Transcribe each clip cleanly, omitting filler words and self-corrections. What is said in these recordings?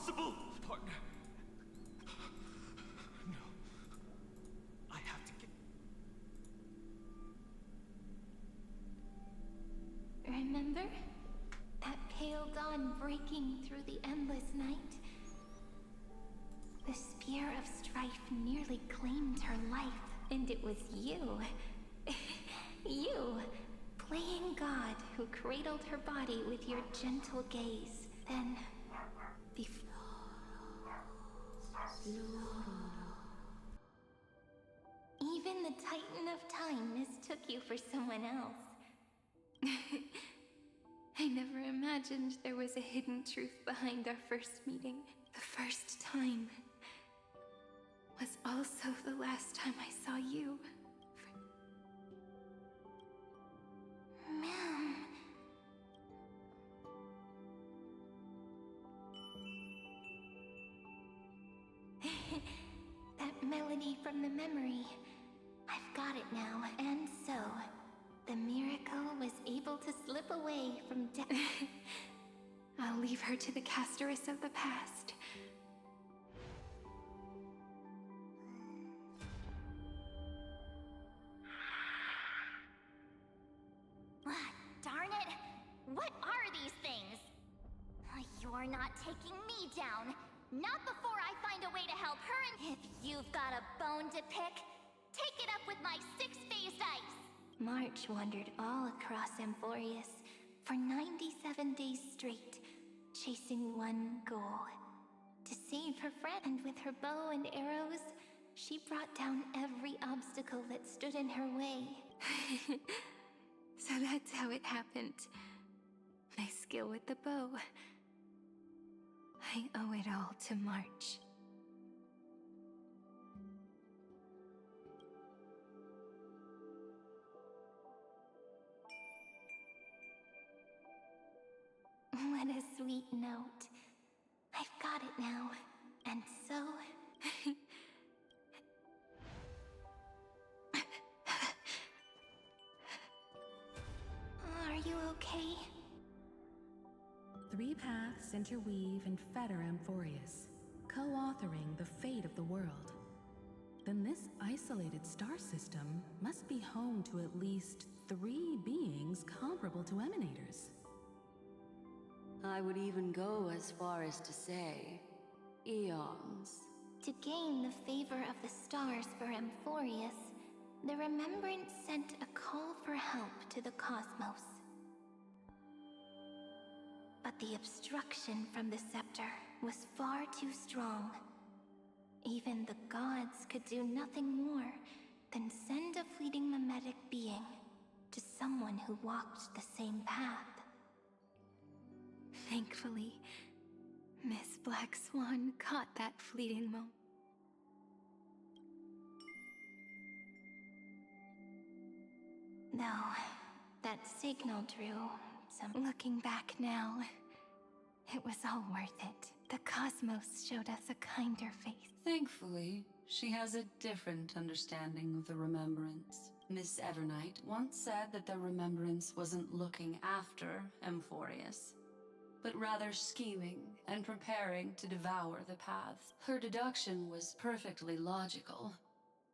impossible, partner. No. I have to get... Remember? That pale dawn breaking through the endless night? The spear of strife nearly claimed her life, and it was you. You, playing God, who cradled her body with your gentle gaze. Then, even the Titan of Time mistook you for someone else. I never imagined there was a hidden truth behind our first meeting. The first time was also the last time I saw you. Ma'am. That melody from the memory. I've got it now. And so, the miracle was able to slip away from death. I'll leave her to the casteress of the past. Darn it! What are these things? You're not taking me down. Not before I find a way to help her, and if you've got a bone to pick, take it up with my six-phased ice. March wandered all across Amphorius for 97 days straight, chasing one goal: to save her friend. And with her bow and arrows, she brought down every obstacle that stood in her way. So that's how it happened. My skill with the bow. I owe it all to March. What a sweet note. I've got it now. And so... Are you okay? 3 paths interweave and fetter Amphorius, co-authoring the fate of the world. Then this isolated star system must be home to at least 3 beings comparable to Emanators. I would even go as far as to say, eons. To gain the favor of the stars for Amphorius, the Remembrance sent a call for help to the cosmos. But the obstruction from the scepter was far too strong. Even the gods could do nothing more than send a fleeting mimetic being to someone who walked the same path. Thankfully, Miss Black Swan caught that fleeting moment. Though, that signal drew some... Looking back now, it was all worth it. The cosmos showed us a kinder face. Thankfully, she has a different understanding of the Remembrance. Miss Evernight once said that the Remembrance wasn't looking after Amphorius, but rather scheming and preparing to devour the paths. Her deduction was perfectly logical,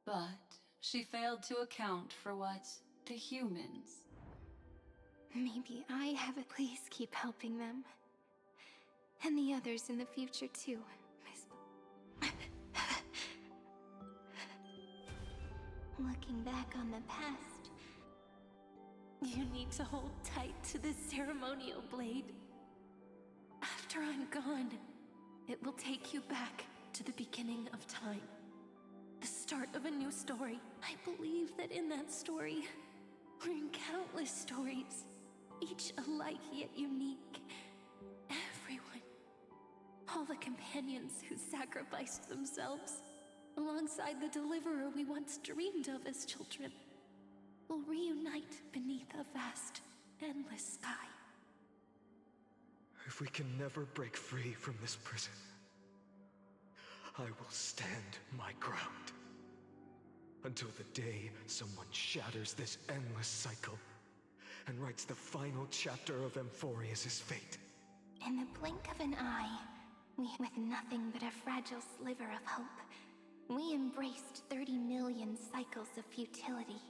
but she failed to account for what the humans... Maybe I have it. Please keep helping them. And the others in the future too, Miss... Looking back on the past, you need to hold tight to this ceremonial blade. After I'm gone, it will take you back to the beginning of time. The start of a new story. I believe that in that story, we're in countless stories, each alike yet unique. Everyone, all the companions who sacrificed themselves, alongside the deliverer we once dreamed of as children, will reunite beneath a vast, endless sky. If we can never break free from this prison, I will stand my ground. Until the day someone shatters this endless cycle and writes the final chapter of Amphorius' fate. In the blink of an eye, with nothing but a fragile sliver of hope, we embraced 30 million cycles of futility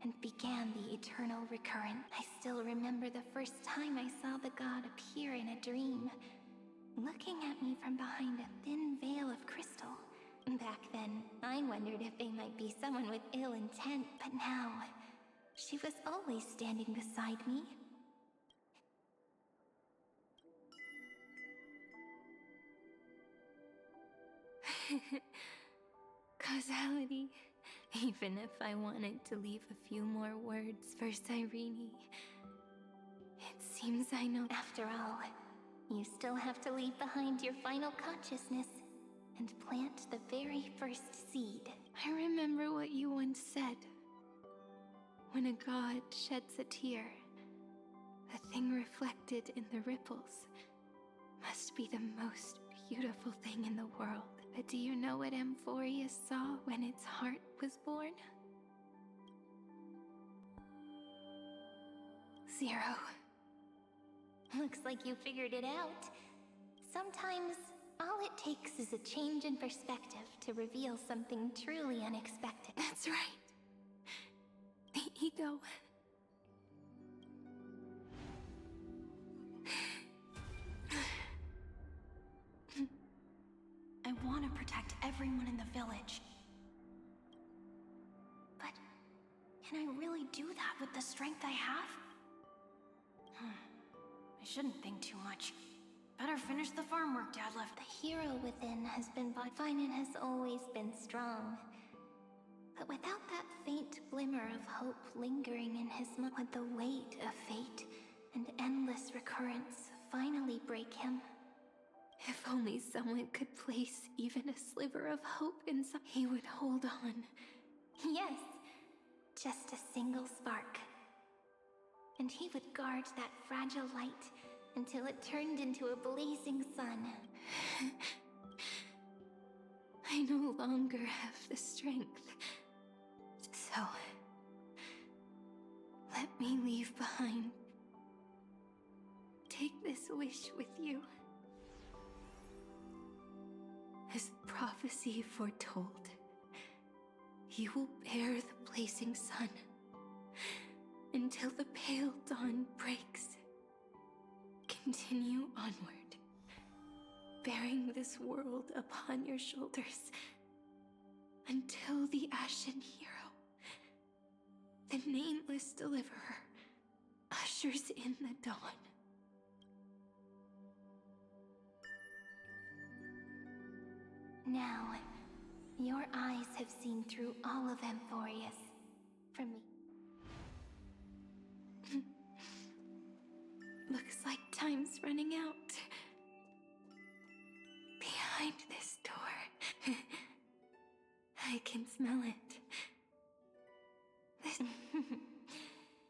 and began the eternal recurrent. I still remember the first time I saw the god appear in a dream, looking at me from behind a thin veil of crystal. Back then, I wondered if they might be someone with ill intent, but now, she was always standing beside me. Causality. Even if I wanted to leave a few more words for Cyrene, it seems I know. After all, you still have to leave behind your final consciousness and plant the very first seed. I remember what you once said. When a god sheds a tear, the thing reflected in the ripples must be the most beautiful thing in the world. But do you know what Amphorius saw when its heart was born? 0. Looks like you figured it out. Sometimes, all it takes is a change in perspective to reveal something truly unexpected. That's right. The ego. I want to protect everyone in the village. But can I really do that with the strength I have? I shouldn't think too much. Better finish the farm work Dad left. The hero within has been fine and has always been strong. But without that faint glimmer of hope lingering in his mind, would the weight of fate and endless recurrence finally break him? If only someone could place even a sliver of hope inside, he would hold on. Yes, just a single spark. And he would guard that fragile light until it turned into a blazing sun. I no longer have the strength. So, let me leave behind. Take this wish with you. As prophecy foretold, you will bear the blazing sun until the pale dawn breaks. Continue onward, bearing this world upon your shoulders until the ashen hero, the nameless deliverer, ushers in the dawn. Now, your eyes have seen through all of Amphorius. From me. Looks like time's running out. Behind this door. I can smell it.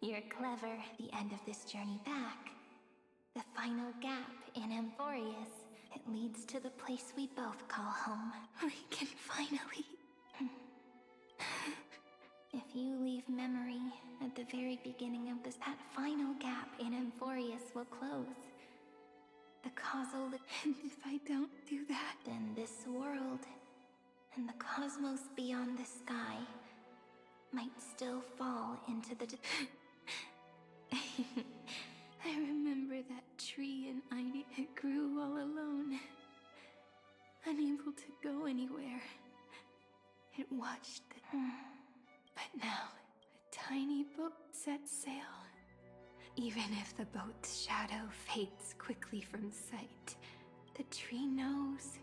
You're clever. The end of this journey back. The final gap in Amphorius. It leads to the place we both call home. We can finally... If you leave memory at the very beginning of this, that final gap in Amphorius will close. The causal... And if I don't do that, then this world and the cosmos beyond the sky might still fall into the... I remember that tree in Ida. It grew all alone, unable to go anywhere. It watched the... But now, a tiny boat sets sail. Even if the boat's shadow fades quickly from sight, the tree knows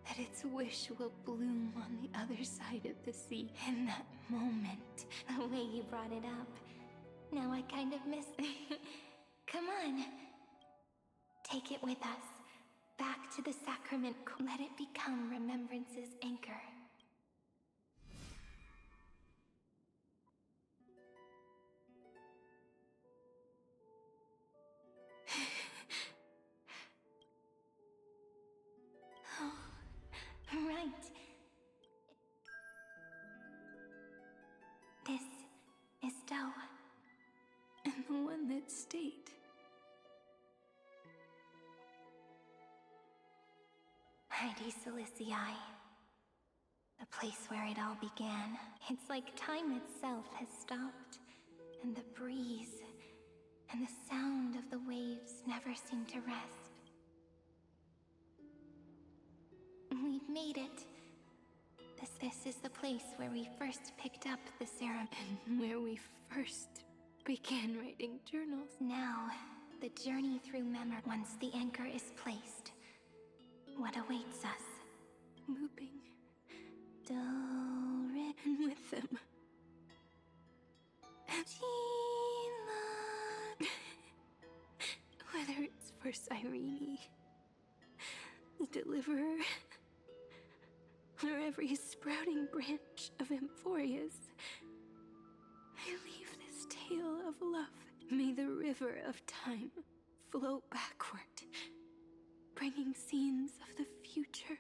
that its wish will bloom on the other side of the sea. In that moment, the way you brought it up, now I kind of miss... Come on. Take it with us. Back to the sacrament. Let it become remembrance's anchor. Oh, right. This is Doe. And the one that stayed. Heidi Silicii. The place where it all began. It's like time itself has stopped, and the breeze and the sound of the waves never seem to rest. We've made it. This is the place where we first picked up the serum, And where we first began writing journals. Now, the journey through memory. Once the anchor is placed, what awaits us? Looping. Do, re, And with them, whether it's for Cyrene, the Deliverer, or every sprouting branch of Amphorius, I leave this tale of love. May the river of time flow backward, bringing scenes of the future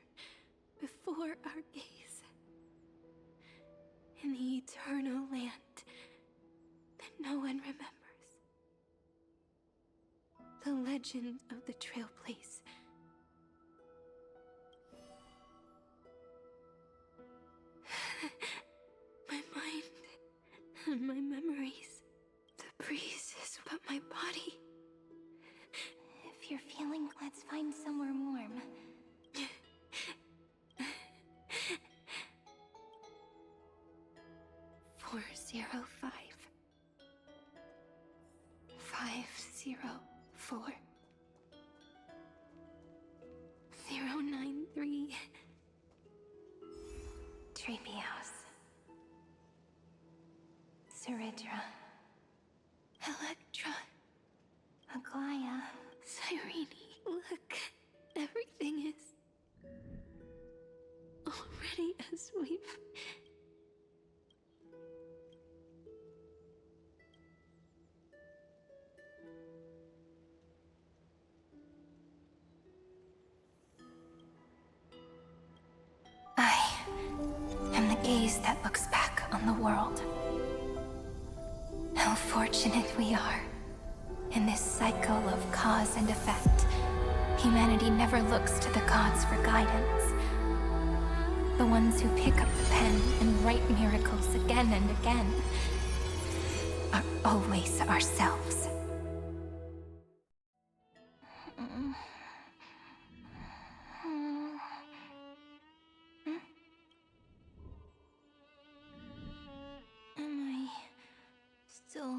before our gaze. In the eternal land that no one remembers. The legend of the Trail Place. My mind and my memories. The breeze is but my body. If you're feeling, let's find somewhere warm. 405 504 093 Treehouse. Ceridra. Electra, Aglaya. Cyrene, look, everything is already as we've... I am the gaze that looks back on the world. How fortunate we are. In this cycle of cause and effect, humanity never looks to the gods for guidance. The ones who pick up the pen and write miracles again and again are always ourselves. Am I still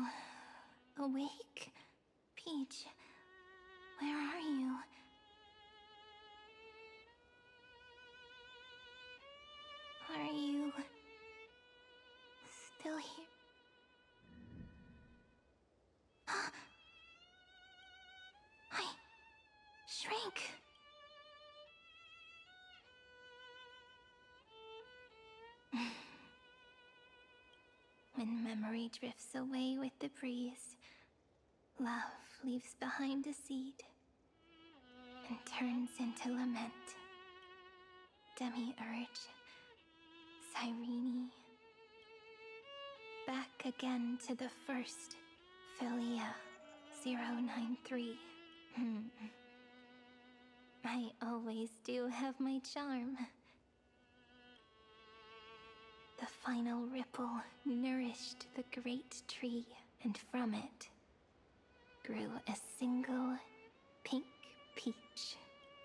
awake? Peach, where are you? Are you still here? I shrank. When memory drifts away with the breeze, love leaves behind a seed and turns into lament. Demiurge, Cyrene, back again to the first Philia 093. I always do have my charm. The final ripple nourished the great tree, and from it grew a single pink peach.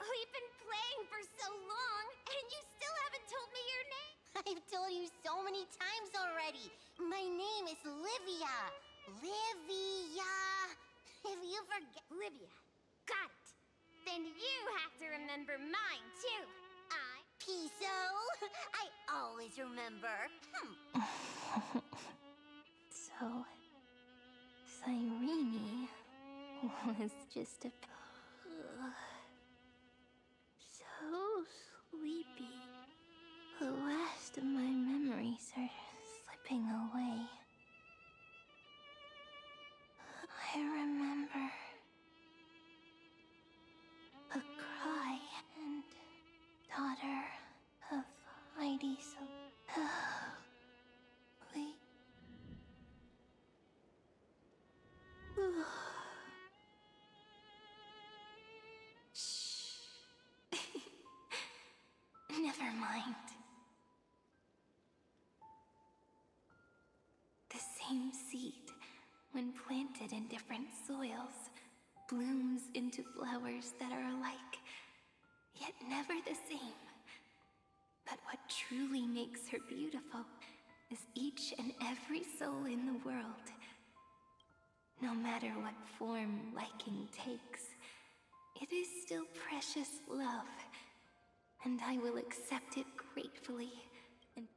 We've been playing for so long, and you still haven't told me your name. I've told you so many times already. My name is Livia. Livia. If you forget... Livia. Got it. Then you have to remember mine, too. I'm Piso. I always remember. So, Cyrene was just a... so sleepy. The last of my memories are slipping away. I remember a cry and daughter of Heidi. Wait. planted in different soils, blooms into flowers that are alike, yet never the same. But what truly makes her beautiful is each and every soul in the world. No matter what form liking takes, it is still precious love, and I will accept it gratefully. And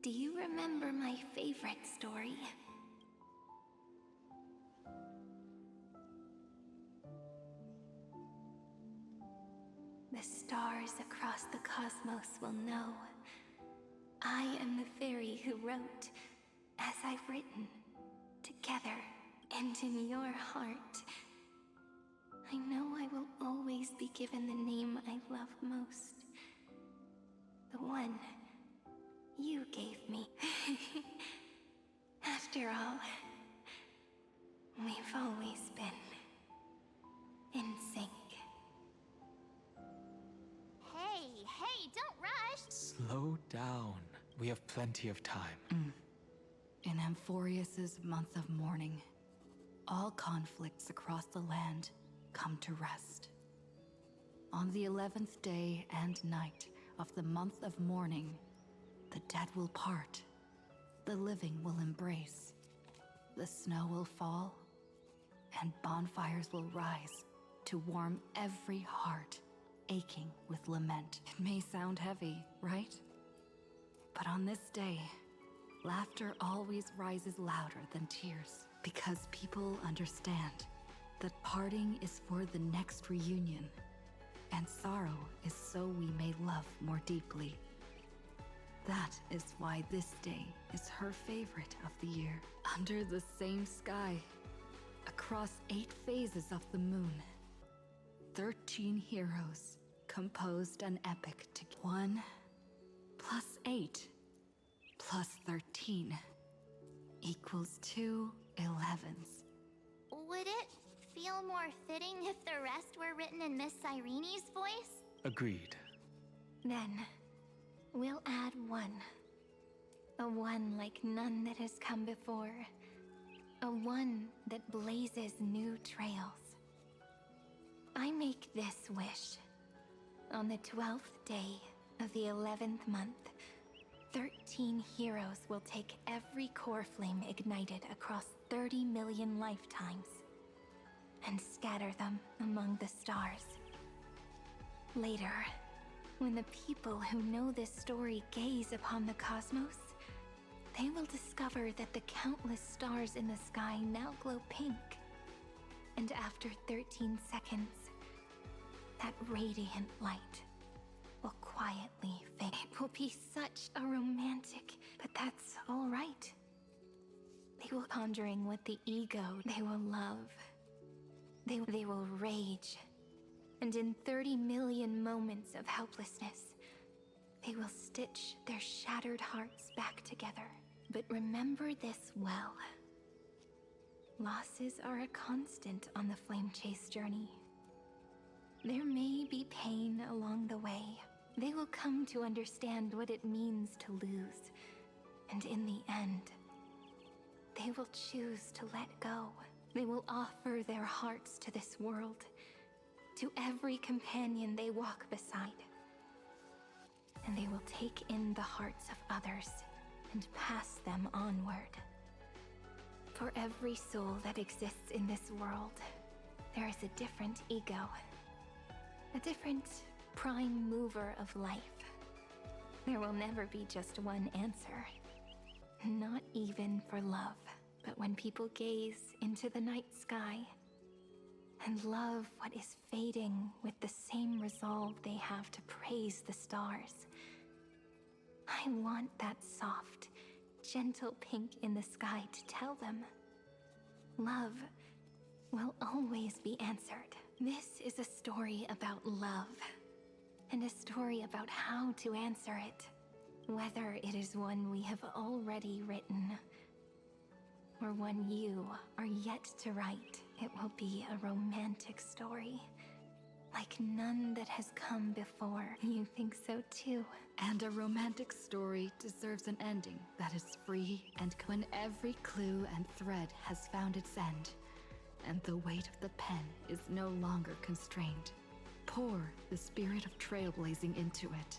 do you remember my favorite story? The stars across the cosmos will know. I am the fairy who wrote, as I've written, together and in your heart. I know I will always be given the name I love most. The one you gave me. After all, we've always been in sync. Hey, don't rush! Slow down. We have plenty of time. In Amphorius's month of mourning, all conflicts across the land come to rest. On the 11th day and night of the month of mourning, the dead will part, the living will embrace, the snow will fall, and bonfires will rise to warm every heart aching with lament. It may sound heavy, right? But on this day, laughter always rises louder than tears, because people understand that parting is for the next reunion, and sorrow is so we may love more deeply. That is why this day is her favorite of the year. Under the same sky, across 8 phases of the moon, 13 heroes composed an epic to 1 plus 8 plus 13 equals 2 11s. Would it feel more fitting if the rest were written in Miss Irene's voice? Agreed. Then, we'll add 1. A 1 like none that has come before. A 1 that blazes new trails. I make this wish. On the 12th day of the 11th month, 13 heroes will take every core flame ignited across 30 million lifetimes and scatter them among the stars. Later, when the people who know this story gaze upon the cosmos, they will discover that the countless stars in the sky now glow pink. And after 13 seconds, that radiant light will quietly fade. It will be such a romantic, but that's all right. They will pondering what the ego they will love. They will rage. And in 30 million moments of helplessness, they will stitch their shattered hearts back together. But remember this well. Losses are a constant on the flame chase journey. There may be pain along the way. They will come to understand what it means to lose. And in the end, they will choose to let go. They will offer their hearts to this world, to every companion they walk beside. And they will take in the hearts of others and pass them onward. For every soul that exists in this world, there is a different ego. A different prime mover of life. There will never be just one answer. Not even for love. But when people gaze into the night sky and love what is fading with the same resolve they have to praise the stars, I want that soft, gentle pink in the sky to tell them, love will always be answered. This is a story about love, and a story about how to answer it. Whether it is one we have already written, or one you are yet to write, it will be a romantic story. like none that has come before. You think so too? And a romantic story deserves an ending that is free and when every clue and thread has found its end, and the weight of the pen is no longer constrained. Pour the spirit of trailblazing into it,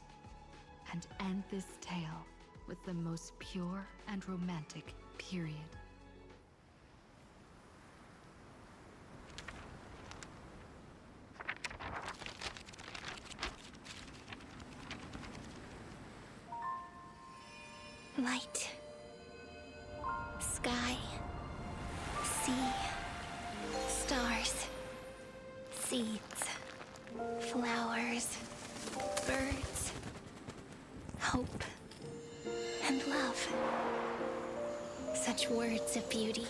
and end this tale with the most pure and romantic period. Light, sky, sea, stars, seeds, flowers, birds, hope, and love. Such words of beauty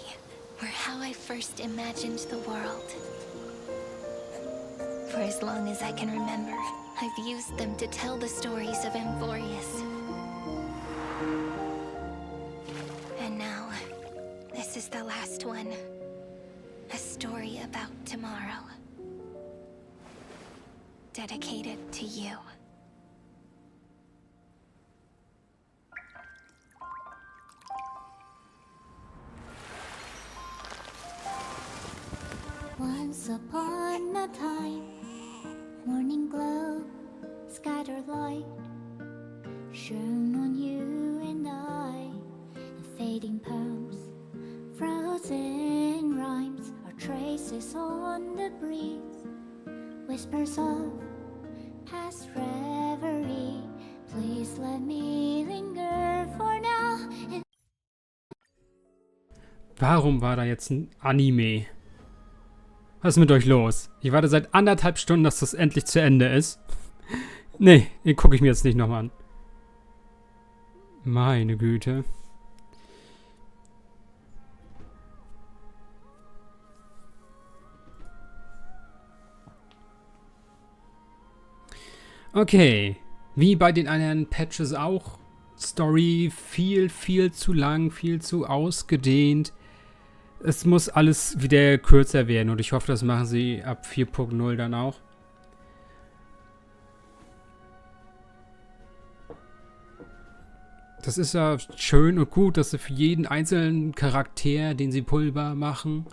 were how I first imagined the world. For as long as I can remember, I've used them to tell the stories of Amphorius. And now, this is the last one. A story about tomorrow. Dedicated to you. Once upon a time, morning glow, scattered light, shone on you and I. The fading poems, frozen rhymes, are traces on the breeze, whispers of past reverie. Please let me linger for now. Warum war da jetzt ein Anime? Was ist mit euch los? Ich warte seit 1,5 Stunden, dass das endlich zu Ende ist. Nee, den gucke ich mir jetzt nicht nochmal an. Meine Güte. Okay. Wie bei den anderen Patches auch. Story viel zu lang, viel zu ausgedehnt. Es muss alles wieder kürzer werden und ich hoffe, das machen sie ab 4.0 dann auch. Das ist ja schön und gut, dass sie für jeden einzelnen Charakter, den sie Pulver machen,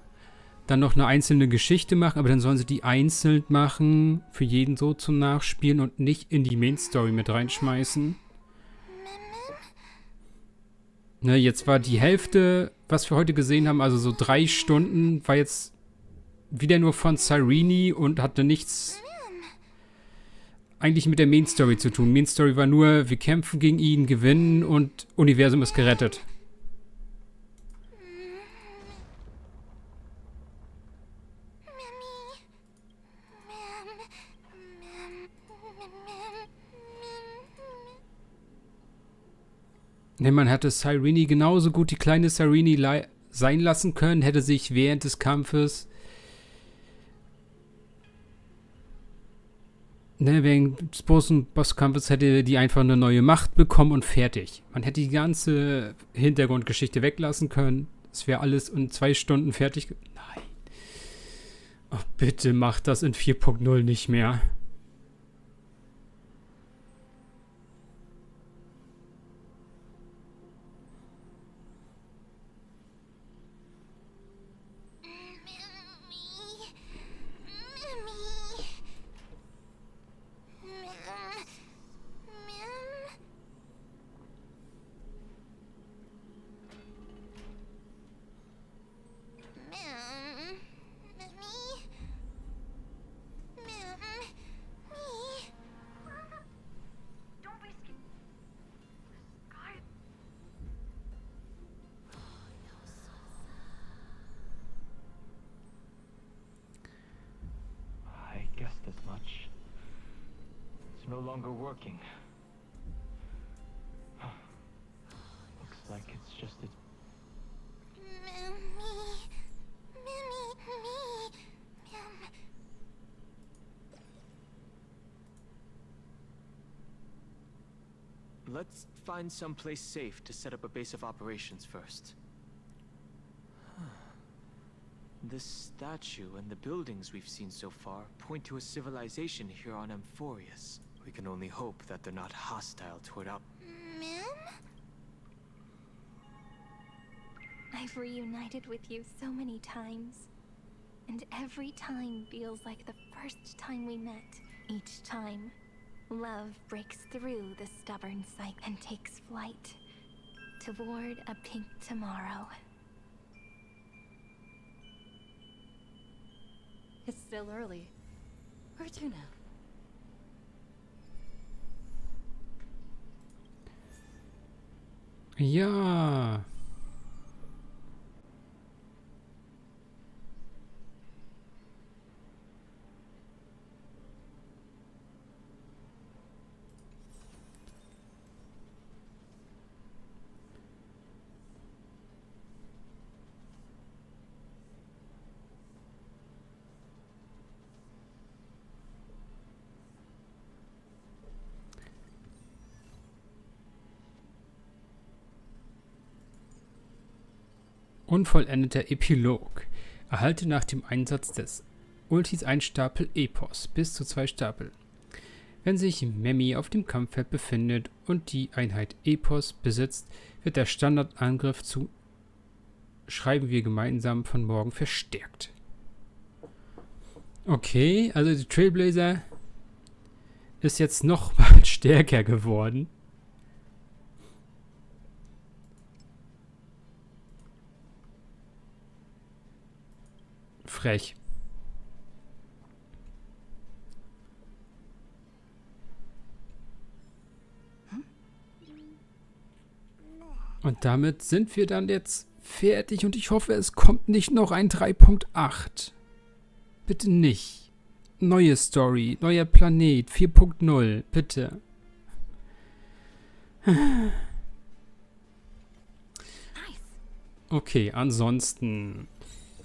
dann noch eine einzelne Geschichte machen, aber dann sollen sie die einzeln machen, für jeden so zum Nachspielen und nicht in die Main Story mit reinschmeißen. Ne, jetzt war die Hälfte, was wir heute gesehen haben, also so 3 Stunden, war jetzt wieder nur von Cyrene und hatte nichts eigentlich mit der Main Story zu tun. Main Story war nur, wir kämpfen gegen ihn, gewinnen und Universum ist gerettet. Ne, man hätte Cyrene genauso gut die kleine Cyrene sein lassen können, hätte sich während des Kampfes, während des großen Bosskampfes hätte die einfach eine neue Macht bekommen und fertig. Man hätte die ganze Hintergrundgeschichte weglassen können. Es wäre alles in 2 Stunden fertig. Nein. Oh, bitte macht das in 4.0 nicht mehr. No longer working. Looks like it's just a... Let's find someplace safe to set up a base of operations first. This statue and the buildings we've seen so far point to a civilization here on Amphorius. We can only hope that they're not hostile toward our... Ma'am? I've reunited with you so many times. And every time feels like the first time we met. Each time, love breaks through the stubborn sight and takes flight toward a pink tomorrow. It's still early. Where to now? Ja. Unvollendeter Epilog. Erhalte nach dem Einsatz des Ultis einen Stapel Epos, bis zu 2 Stapel. Wenn sich Memmi auf dem Kampffeld befindet und die Einheit Epos besitzt, wird der Standardangriff zu Schreiben wir gemeinsam von morgen verstärkt. Okay, also die Trailblazer ist jetzt noch mal stärker geworden. Frech. Und damit sind wir dann jetzt fertig und ich hoffe, es kommt nicht noch ein 3.8. Bitte nicht. Neue Story, neuer Planet, 4.0, bitte. Okay, ansonsten...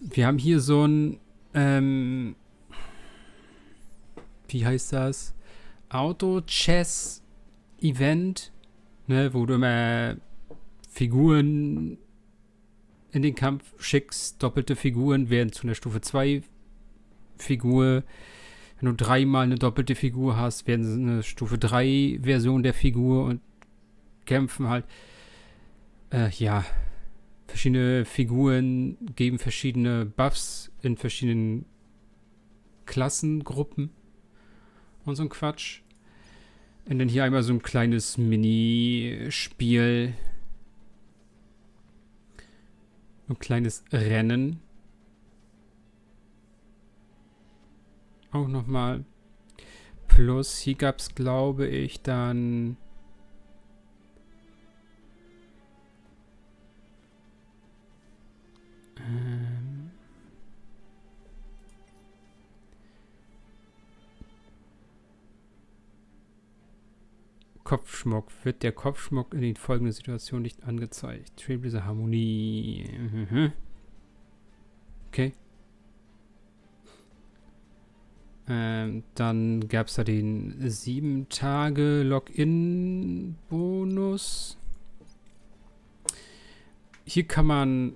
Wir haben hier so ein, wie heißt das? Auto-Chess-Event, ne, wo du immer Figuren in den Kampf schickst. Doppelte Figuren werden zu einer Stufe 2 Figur. Wenn du 3-mal eine doppelte Figur hast, werden sie eine Stufe 3 Version der Figur und kämpfen halt. Ja. Verschiedene Figuren geben verschiedene Buffs in verschiedenen Klassengruppen und so ein Quatsch. Und dann hier einmal so ein kleines Minispiel. Ein kleines Rennen. Auch nochmal. Plus, hier gab es, glaube ich, dann... Kopfschmuck. Wird der Kopfschmuck in den folgenden Situationen nicht angezeigt? Trailblazer Harmonie. Okay. Dann gab es da den 7-Tage-Login-Bonus. Hier kann man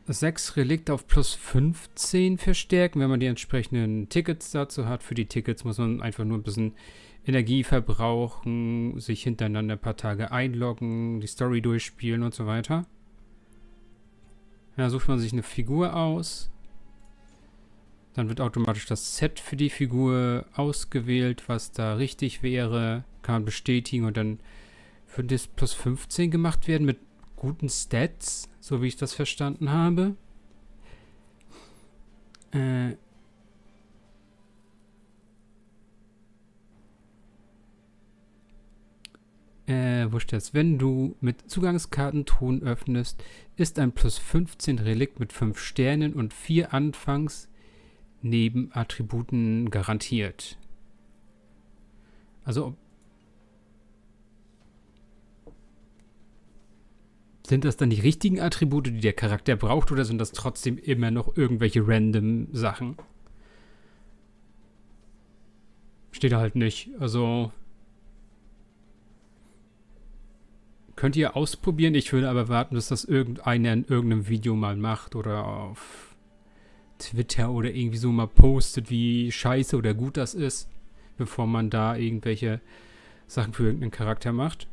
6 Relikte auf plus 15 verstärken, wenn man die entsprechenden Tickets dazu hat. Für die Tickets muss man einfach nur ein bisschen Energie verbrauchen, sich hintereinander ein paar Tage einloggen, die Story durchspielen und so weiter. Ja, sucht man sich eine Figur aus. Dann wird automatisch das Set für die Figur ausgewählt, was da richtig wäre. Kann man bestätigen und dann würde das plus 15 gemacht werden mit guten Stats, so wie ich das verstanden habe. Wo steht's? Wenn du mit Zugangskarten Truhen öffnest, ist ein plus 15 Relikt mit 5 Sternen und 4 Anfangs-Nebenattributen garantiert. Also sind das dann die richtigen Attribute, die der Charakter braucht, oder sind das trotzdem immer noch irgendwelche random Sachen? Steht da halt nicht. Also könnt ihr ausprobieren. Ich würde aber warten, dass das irgendeiner in irgendeinem Video mal macht oder auf Twitter oder irgendwie so mal postet, wie scheiße oder gut das ist, bevor man da irgendwelche Sachen für irgendeinen Charakter macht.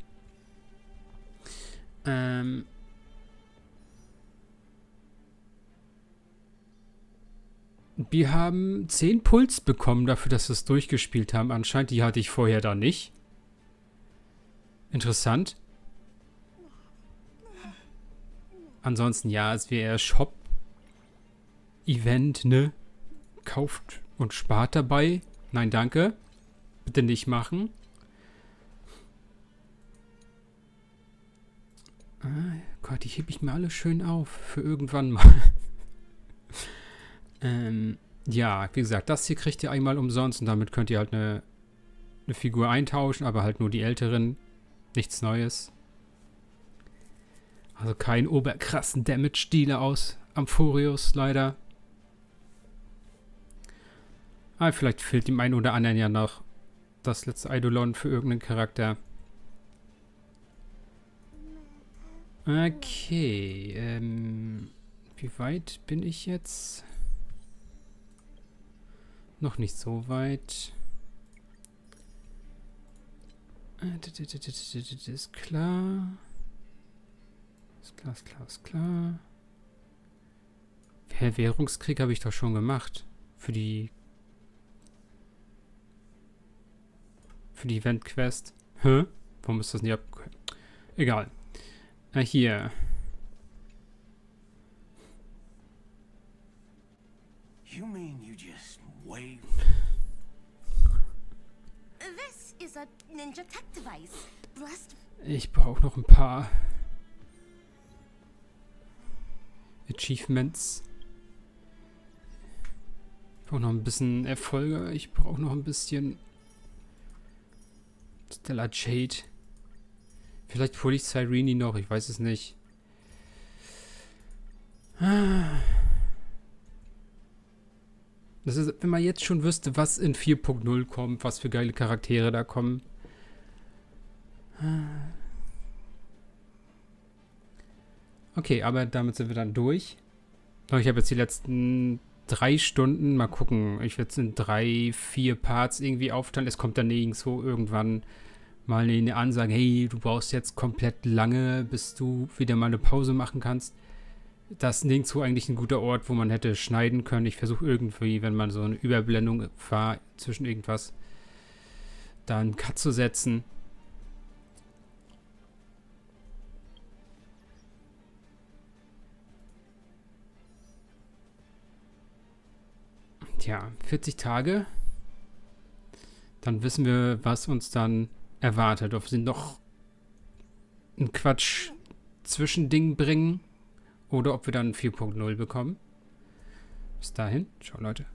Wir haben 10 Puls bekommen dafür, dass wir es durchgespielt haben. Anscheinend, die hatte ich vorher da nicht. Interessant. Ansonsten, ja, es wäre eher Shop-Event, ne? Kauft und spart dabei. Nein, danke. Bitte nicht machen. Ah, Gott, die hebe ich mir alle schön auf. Für irgendwann mal. Ja, wie gesagt, das hier kriegt ihr einmal umsonst und damit könnt ihr halt eine Figur eintauschen, aber halt nur die älteren. Nichts Neues. Also kein oberkrassen Damage-Dealer aus Amphorius, leider. Aber vielleicht fehlt dem einen oder anderen ja noch das letzte Eidolon für irgendeinen Charakter. Okay, wie weit bin ich jetzt? Noch nicht so weit. Das ist klar. Ist klar. Währungskrieg habe ich doch schon gemacht. Für die Event-Quest. Hä? Warum ist das nicht ab... Egal. Hier. You mean you just wave? This is a ninja tech device. Blessed. Ich brauche noch ein paar Achievements. Ich brauche noch ein bisschen Erfolge. Ich brauche noch ein bisschen Stellar Jade. Vielleicht hole ich Cyrene noch. Ich weiß es nicht. Das ist, wenn man jetzt schon wüsste, was in 4.0 kommt, was für geile Charaktere da kommen. Okay, aber damit sind wir dann durch. Ich habe jetzt die letzten 3 Stunden. Mal gucken. Ich werde es in 3, 4 Parts irgendwie aufteilen. Es kommt dann nirgendwo irgendwann mal eine Ansage, hey, du brauchst jetzt komplett lange, bis du wieder mal eine Pause machen kannst. Das ist nirgendwo eigentlich ein guter Ort, wo man hätte schneiden können. Ich versuche irgendwie, wenn man so eine Überblendung war zwischen irgendwas, da einen Cut zu setzen. Tja, 40 Tage. Dann wissen wir, was uns dann erwartet. Ob sie noch ein Quatsch-Zwischending bringen oder ob wir dann 4.0 bekommen. Bis dahin. Ciao, Leute.